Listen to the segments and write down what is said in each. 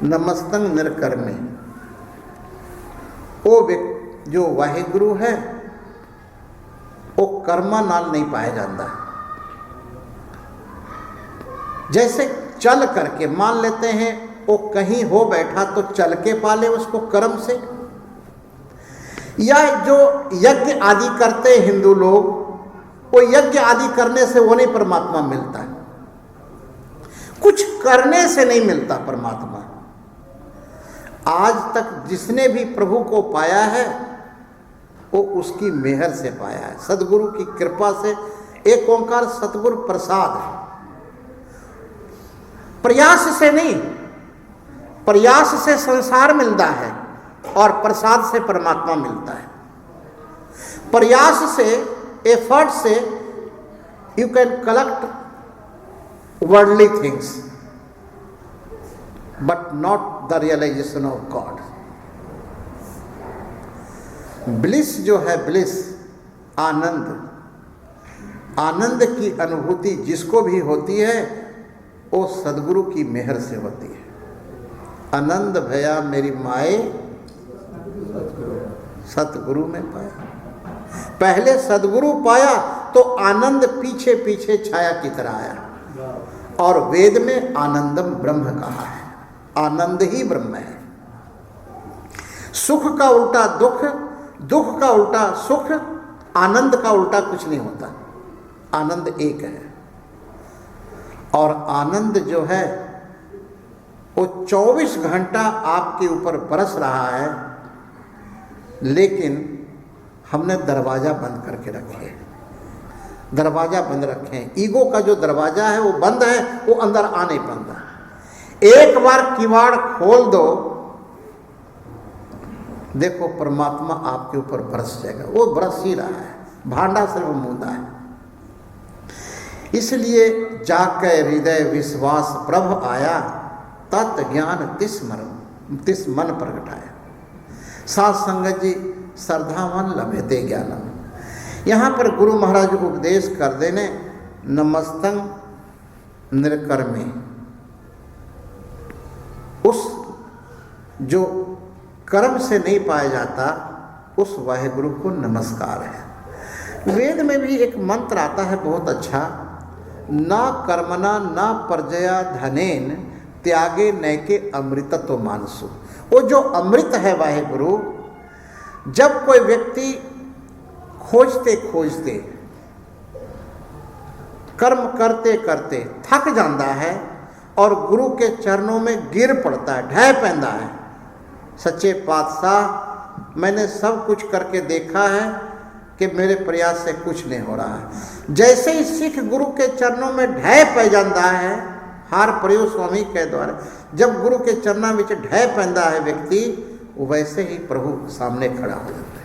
नमस्तंग निरकर्मे। वो जो वाहिगुरु है वो कर्मा नाल नहीं पाया जाता। जैसे चल करके मान लेते हैं वो कहीं हो बैठा तो चल के पाले उसको कर्म से, या जो यज्ञ आदि करते हिंदू लोग, वो यज्ञ आदि करने से वो नहीं परमात्मा मिलता है, कुछ करने से नहीं मिलता परमात्मा। आज तक जिसने भी प्रभु को पाया है वो उसकी मेहर से पाया है, सदगुरु की कृपा से। एक ओंकार सतगुरु प्रसाद है, प्रयास से नहीं। प्रयास से संसार मिलता है और प्रसाद से परमात्मा मिलता है। प्रयास से, एफर्ट से you can collect worldly things but not the realization of God. Bliss जो है, ब्लिस आनंद, आनंद की अनुभूति जिसको भी होती है वो सदगुरु की मेहर से होती है। आनंद भया मेरी माए सतगुरु में पाया। पहले सदगुरु पाया तो आनंद पीछे पीछे छाया की तरह आया, और वेद में आनंदम ब्रह्म कहा है, आनंद ही ब्रह्म है। सुख का उल्टा दुख, दुख का उल्टा सुख, आनंद का उल्टा कुछ नहीं होता। आनंद एक है, और आनंद जो है वो 24 घंटा आपके ऊपर बरस रहा है, लेकिन हमने दरवाज़ा बंद करके रखे हैं। दरवाज़ा बंद रखे हैं। ईगो का जो दरवाज़ा है वो बंद है, वो अंदर आ नहीं पाता। एक बार किवाड़ खोल दो, देखो परमात्मा आपके ऊपर बरस जाएगा। वो बरस ही रहा है, भांडा सिर्फ मूंदा है। इसलिए जाके हृदय विश्वास प्रभ आया, तत् ज्ञान तिस मन प्रगटाया। साथ संगत जी श्रद्धावान लभते ज्ञानम। यहाँ पर गुरु महाराज उपदेश कर देने नमस्तंग निरकर्मे, उस जो कर्म से नहीं पाया जाता उस वाहिगुरु को नमस्कार है। वेद में भी एक मंत्र आता है बहुत अच्छा, ना कर्मणा ना परजया धनेन त्यागे नैके अमृतत्व मानसु। वो जो अमृत है वाहिगुरु, जब कोई व्यक्ति खोजते खोजते कर्म करते करते थक जाता है और गुरु के चरणों में गिर पड़ता है, ढह पैंदा है, सच्चे पातशाह मैंने सब कुछ करके देखा है कि मेरे प्रयास से कुछ नहीं हो रहा है। जैसे ही सिख गुरु के चरणों में ढह पै जाता है, हार प्रयो स्वामी के द्वारा, जब गुरु के चरणों में ढह पैंदा है व्यक्ति, वैसे ही प्रभु सामने खड़ा हो जाता है।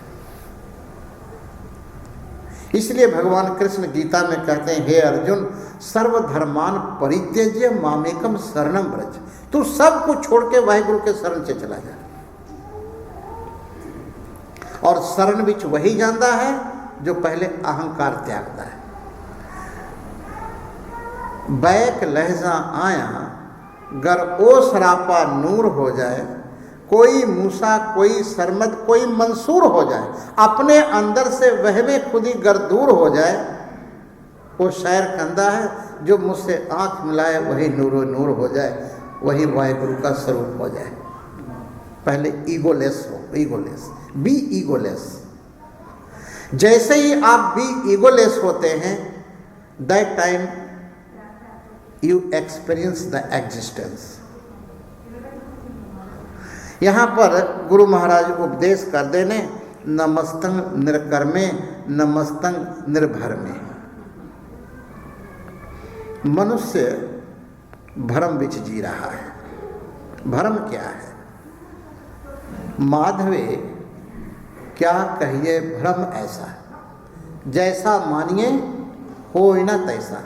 इसलिए भगवान कृष्ण गीता में कहते हैं, हे अर्जुन सर्वधर्मान परित्यज्य मामेकम शरणम व्रज। तू सब कुछ छोड़ के वाहिगुरु के शरण से चला जा। और शरण विच वही जाता है जो पहले अहंकार त्यागता है। बैक लहजा आया गर ओ सरापा नूर हो जाए, कोई मूसा कोई सरमद कोई मंसूर हो जाए, अपने अंदर से वह में खुद ही गर दूर हो जाए, वो शायर कहता है जो मुझसे आंख मिलाए वही नूरो नूर हो जाए, वही वाहिगुरु का स्वरूप हो जाए। पहले ईगोलेस हो, ईगोलेस, बी ईगोलेस। जैसे ही आप बी ईगोलेस होते हैं, that time you experience the existence. यहाँ पर गुरु महाराज उपदेश कर देने नमस्तंग निरकर्मे नमस्तंग निर्भर में। मनुष्य भ्रम विच जी रहा है। भ्रम क्या है? माधवे क्या कहिए भ्रम ऐसा, जैसा मानिए हो न तैसा।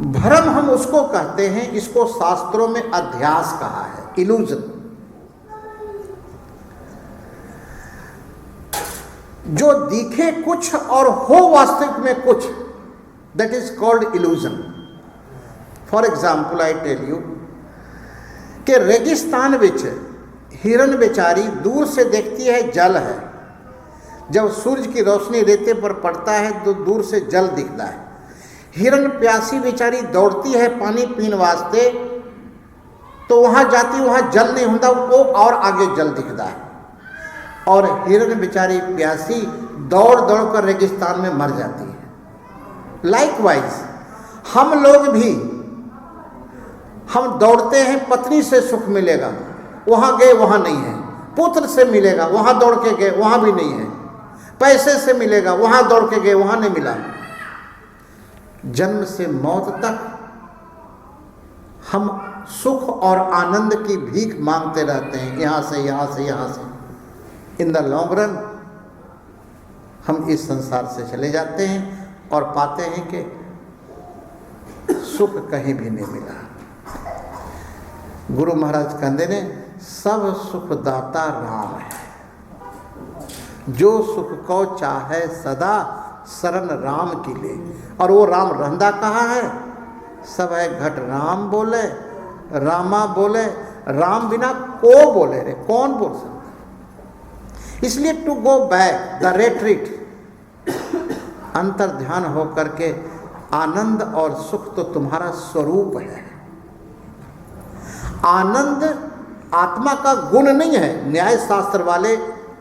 भ्रम हम उसको कहते हैं, इसको शास्त्रों में अध्यास कहा है, इल्यूजन। जो दिखे कुछ और हो वास्तविक में कुछ, that is called illusion. For example I tell you, कि रेगिस्तान विच हिरन बेचारी दूर से देखती है जल है, जब सूरज की रोशनी रेते पर पड़ता है तो दूर से जल दिखता है। हिरन प्यासी बेचारी दौड़ती है पानी पीने वास्ते, तो वहाँ जाती, वहाँ जल नहीं होता, वो और आगे जल दिखता है। और हिरन बेचारी प्यासी दौड़ दौड़ कर रेगिस्तान में मर जाती है। लाइकवाइज हम लोग भी, हम दौड़ते हैं, पत्नी से सुख मिलेगा, वहाँ गए वहाँ नहीं है, पुत्र से मिलेगा, वहाँ दौड़ के गए वहाँ भी नहीं है, पैसे से मिलेगा, वहाँ दौड़ के गए वहाँ नहीं मिला। जन्म से मौत तक हम सुख और आनंद की भीख मांगते रहते हैं, यहाँ से यहाँ से यहाँ से। इन द लॉन्ग रन हम इस संसार से चले जाते हैं और पाते हैं कि सुख कहीं भी नहीं मिला। गुरु महाराज कहते ने सब सुखदाता राम है, जो सुख को चाहे सदा शरण राम की ले। और वो राम रहंदा कहाँ है? सब है घट राम बोले, रामा बोले, राम बिना को बोले रे, कौन बोल सकता? इसलिए टू गो बैक द रेट्रीट, अंतर ध्यान हो करके आनंद और सुख तो तुम्हारा स्वरूप है। आनंद आत्मा का गुण नहीं है, न्याय शास्त्र वाले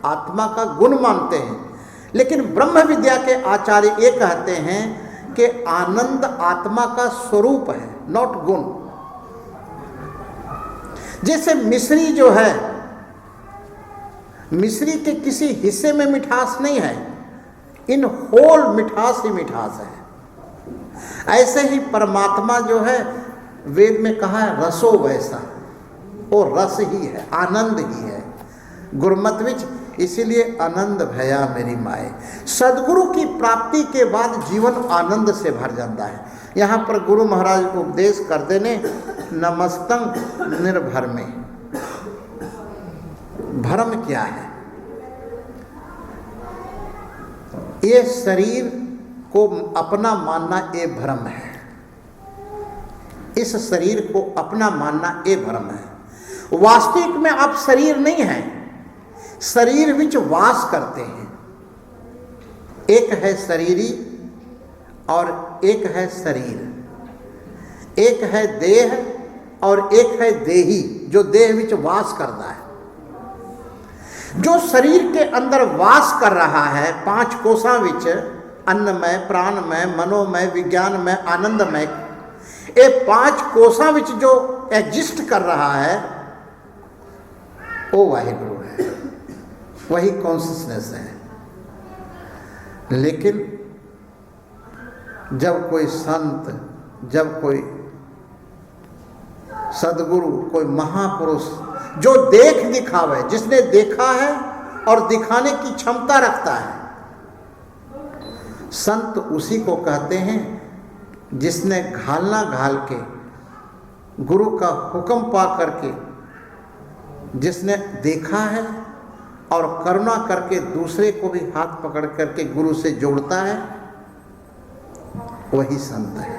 आत्मा का गुण मानते हैं, लेकिन ब्रह्म विद्या के आचार्य ये कहते हैं कि आनंद आत्मा का स्वरूप है, नॉट गुण। जैसे मिश्री जो है, मिश्री के किसी हिस्से में मिठास नहीं है, इन होल मिठास ही मिठास है। ऐसे ही परमात्मा जो है, वेद में कहा है रसो वैसा, वो रस ही है, आनंद ही है। गुरमत विच इसीलिए आनंद भया मेरी माए। सदगुरु की प्राप्ति के बाद जीवन आनंद से भर जाता है। यहाँ पर गुरु महाराज को उपदेश कर देने नमस्तंग निर्भर में। भ्रम क्या है? ये शरीर को अपना मानना ये भ्रम है। इस शरीर को अपना मानना ये भ्रम है। वास्तविक में आप शरीर नहीं है, शरीर विच वास करते हैं। एक है शरीरी और एक है शरीर, एक है देह और एक है देही, जो देह विच वास करता है। जो शरीर के अंदर वास कर रहा है, पांच कोषां विच, अन्नमय, प्राणमय, मनोमय, विज्ञानमय, आनंदमय, ये पांच कोषां विच जो एग्जिस्ट कर रहा है वो वाहिगुरु है, वही कॉन्शियसनेस है। लेकिन जब कोई संत, जब कोई सदगुरु, कोई महापुरुष जो देख दिखावे, जिसने देखा है और दिखाने की क्षमता रखता है, संत उसी को कहते हैं जिसने घालना घाल के, गुरु का हुक्म पा करके, जिसने देखा है और करुणा करके दूसरे को भी हाथ पकड़ करके गुरु से जोड़ता है, वही संत है।